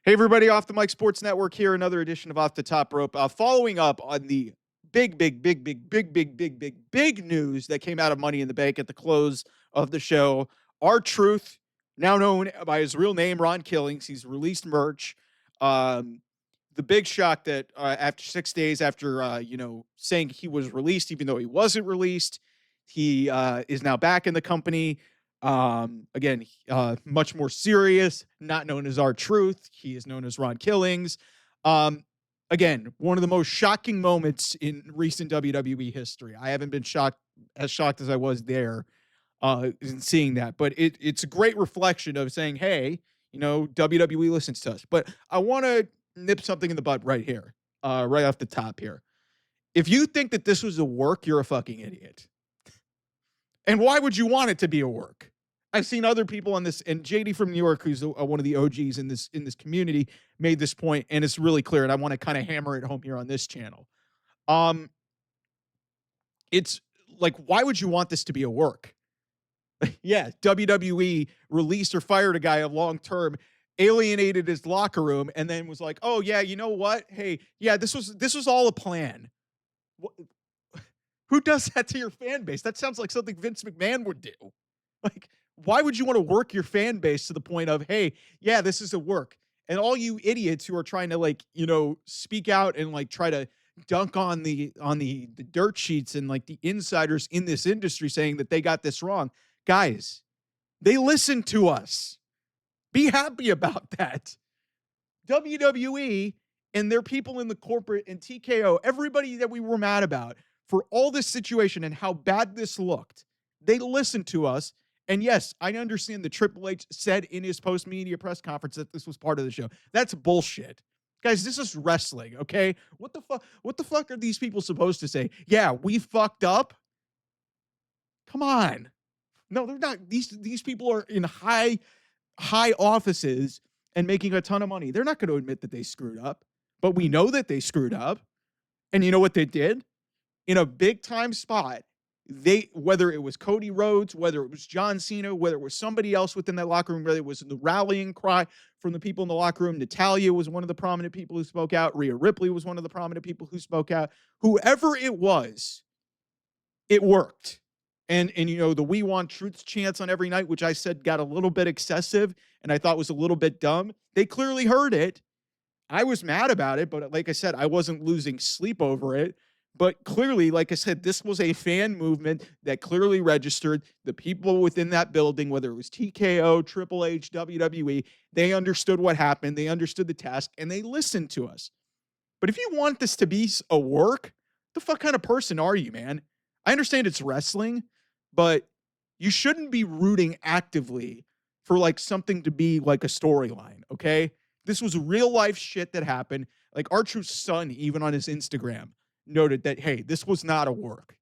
Hey, everybody, Off the Mic Sports Network here. Another edition of Off the Top Rope. Following up on the big news that came out of Money in the Bank at the close of the show. R-Truth, now known by his real name, Ron Killings, he's released merch. The big shock that after 6 days after, saying he was released, even though he wasn't released, he is now back in the company. Again, much more serious, not known as R-Truth. He is known as Ron Killings. Again, one of the most shocking moments in recent WWE history. I haven't been as shocked as I was there in seeing that, but it's a great reflection of saying, hey, WWE listens to us. But I want to nip something in the bud right here, right off the top here. If you think that this was a work, you're a fucking idiot. And why would you want it to be a work? I've seen other people on this, and JD from New York, who's one of the OGs in this community, made this point, and it's really clear. And I want to kind of hammer it home here on this channel. It's like, why would you want this to be a work? Yeah, WWE released or fired a guy long term, alienated his locker room, and then was like, "Oh yeah, you know what? Hey, yeah, this was all a plan." Who does that to your fan base? That sounds like something Vince McMahon would do. Like, why would you want to work your fan base to the point of, hey, yeah, this is a work? And all you idiots who are trying to speak out and like try to dunk on the dirt sheets and like the insiders in this industry saying that they got this wrong. Guys, they listen to us. Be happy about that. WWE and their people in the corporate and TKO, everybody that we were mad about for all this situation and how bad this looked, they listened to us. And yes, I understand that Triple H said in his post-media press conference that this was part of the show. That's bullshit. Guys, this is wrestling, okay? What the fuck are these people supposed to say? Yeah, we fucked up? Come on. No, they're not. These people are in high offices and making a ton of money. They're not going to admit that they screwed up, but we know that they screwed up. And you know what they did? In a big time spot, whether it was Cody Rhodes, whether it was John Cena, whether it was somebody else within that locker room, whether it was the rallying cry from the people in the locker room, Natalya was one of the prominent people who spoke out. Rhea Ripley was one of the prominent people who spoke out. Whoever it was, it worked. And the We Want Truth chants on every night, which I said got a little bit excessive and I thought was a little bit dumb. They clearly heard it. I was mad about it, but like I said, I wasn't losing sleep over it. But clearly, like I said, this was a fan movement that clearly registered. The people within that building, whether it was TKO, Triple H, WWE, they understood what happened. They understood the task, and they listened to us. But if you want this to be a work, the fuck kind of person are you, man? I understand it's wrestling, but you shouldn't be rooting actively for like something to be like a storyline, okay? This was real life shit that happened. Like R-Truth's son, even on his Instagram, noted that, hey, this was not a work.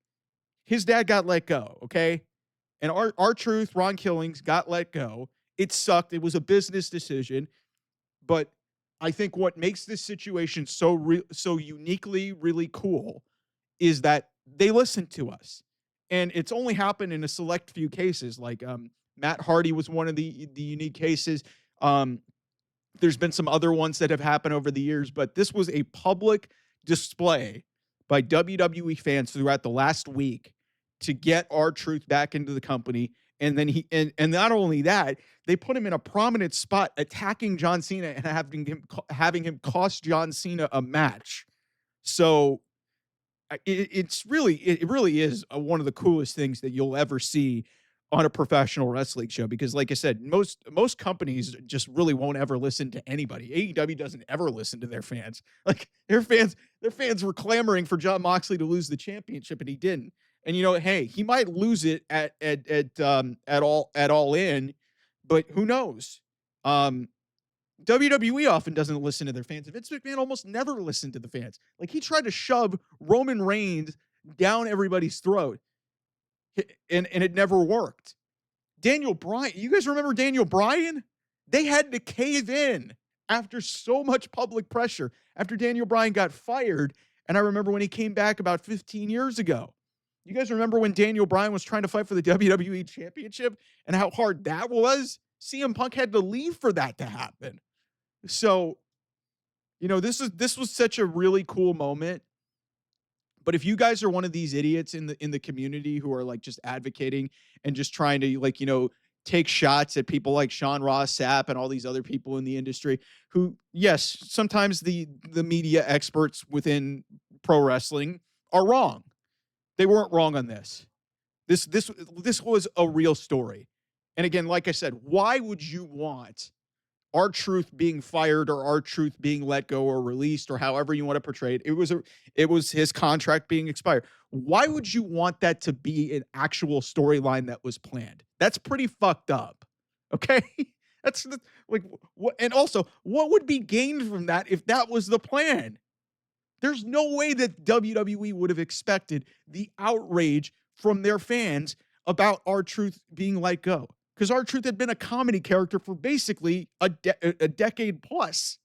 His dad got let go, okay? And R-Truth, Ron Killings, got let go. It sucked. It was a business decision. But I think what makes this situation so uniquely really cool is that they listened to us. And it's only happened in a select few cases. Like Matt Hardy was one of the unique cases. There's been some other ones that have happened over the years, but this was a public display by WWE fans throughout the last week to get R-Truth back into the company. And then and not only that, they put him in a prominent spot attacking John Cena and having him cost John Cena a match. So it really is one of the coolest things that you'll ever see on a professional wrestling show, because like I said, most companies just really won't ever listen to anybody. AEW doesn't ever listen to their fans. Like their fans were clamoring for Jon Moxley to lose the championship and he didn't. And hey, he might lose it at All In, but who knows? WWE often doesn't listen to their fans. Vince McMahon almost never listened to the fans. Like he tried to shove Roman Reigns down everybody's throat, and it never worked. Daniel Bryan, you guys remember Daniel Bryan? They had to cave in after so much public pressure after Daniel Bryan got fired. And I remember when he came back about 15 years ago. You guys remember when Daniel Bryan was trying to fight for the WWE Championship and how hard that was? CM Punk had to leave for that to happen. So, this was such a really cool moment. But if you guys are one of these idiots in the community who are like just advocating and just trying to like, take shots at people like Sean Ross Sapp and all these other people in the industry who, yes, sometimes the media experts within pro wrestling are wrong. They weren't wrong on this. This was a real story. And again, like I said, why would you want R-Truth being fired or R-Truth being let go or released or however you want to portray it? It was his contract being expired. Why would you want that to be an actual storyline that was planned? That's pretty fucked up. Okay? That's like what, and also what would be gained from that if that was the plan? There's no way that WWE would have expected the outrage from their fans about R-Truth being let go. Because R-Truth had been a comedy character for basically a decade plus.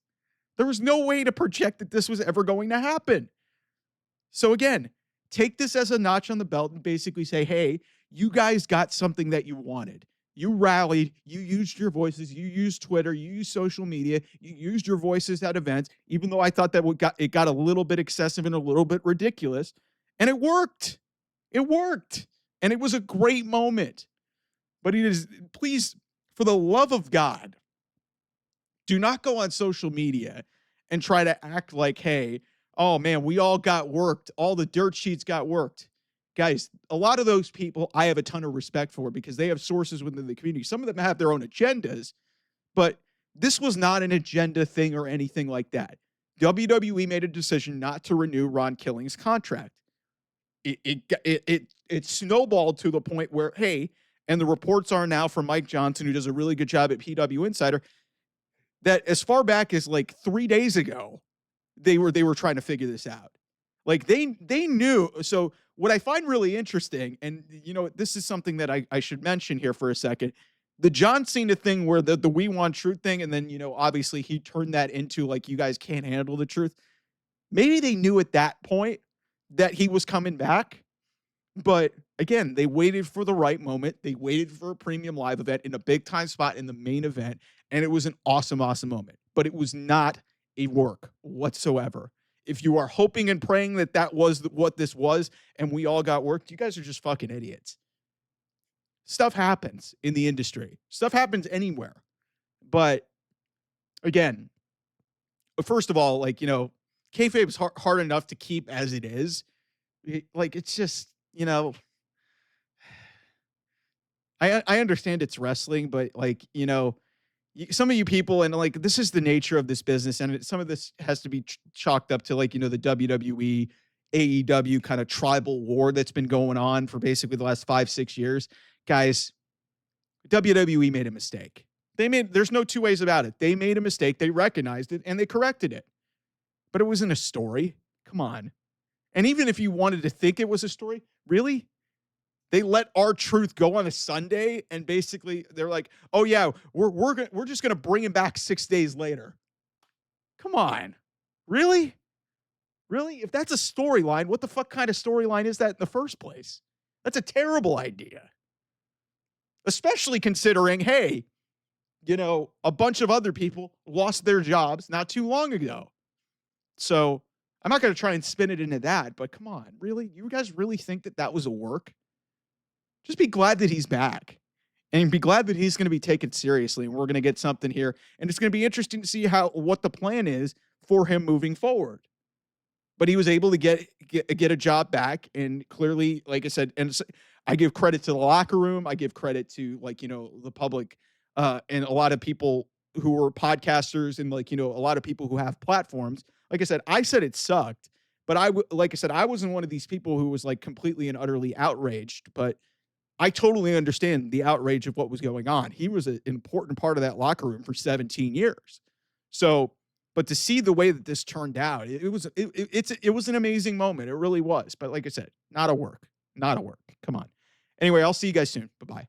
There was no way to project that this was ever going to happen. So again, take this as a notch on the belt and basically say, hey, you guys got something that you wanted. You rallied, you used your voices, you used Twitter, you used social media, you used your voices at events, even though I thought that it got a little bit excessive and a little bit ridiculous. And it worked. It worked. And it was a great moment. But it is, please, for the love of God, do not go on social media and try to act like, hey, oh man, we all got worked. All the dirt sheets got worked. Guys, a lot of those people I have a ton of respect for because they have sources within the community. Some of them have their own agendas, but this was not an agenda thing or anything like that. WWE made a decision not to renew Ron Killing's contract. It snowballed to the point where, hey, and the reports are now from Mike Johnson, who does a really good job at PW Insider, that as far back as like 3 days ago, they were trying to figure this out. Like they knew. So what I find really interesting, and this is something that I should mention here for a second. The John Cena thing where the we want truth thing, and then obviously he turned that into like you guys can't handle the truth. Maybe they knew at that point that he was coming back. But again, they waited for the right moment. They waited for a premium live event in a big time spot in the main event. And it was an awesome, awesome moment. But it was not a work whatsoever. If you are hoping and praying that that was what this was and we all got worked, you guys are just fucking idiots. Stuff happens in the industry. Stuff happens anywhere. But again, first of all, like, kayfabe is hard enough to keep as it is. Like, it's just, I understand it's wrestling, but like, some of you people, and like, this is the nature of this business. And some of this has to be chalked up to like, the WWE, AEW kind of tribal war that's been going on for basically the last 5-6 years. Guys, WWE made a mistake. There's no two ways about it. They made a mistake. They recognized it and they corrected it, but it wasn't a story. Come on. And even if you wanted to think it was a story, really? They let R-Truth go on a Sunday and basically they're like, "Oh yeah, we're just going to bring him back 6 days later." Come on. Really? Really? If that's a storyline, what the fuck kind of storyline is that in the first place? That's a terrible idea. Especially considering, hey, a bunch of other people lost their jobs not too long ago. So, I'm not going to try and spin it into that, but come on, really? You guys really think that that was a work? Just be glad that he's back and be glad that he's going to be taken seriously. And we're going to get something here. And it's going to be interesting to see what the plan is for him moving forward. But he was able to get a job back. And clearly, like I said, and I give credit to the locker room. I give credit to the public and a lot of people who are podcasters and a lot of people who have platforms. Like I said it sucked, but like I said, I wasn't one of these people who was like completely and utterly outraged, but I totally understand the outrage of what was going on. He was an important part of that locker room for 17 years. So, but to see the way that this turned out, it was an amazing moment. It really was. But like I said, not a work. Come on. Anyway, I'll see you guys soon. Bye-bye.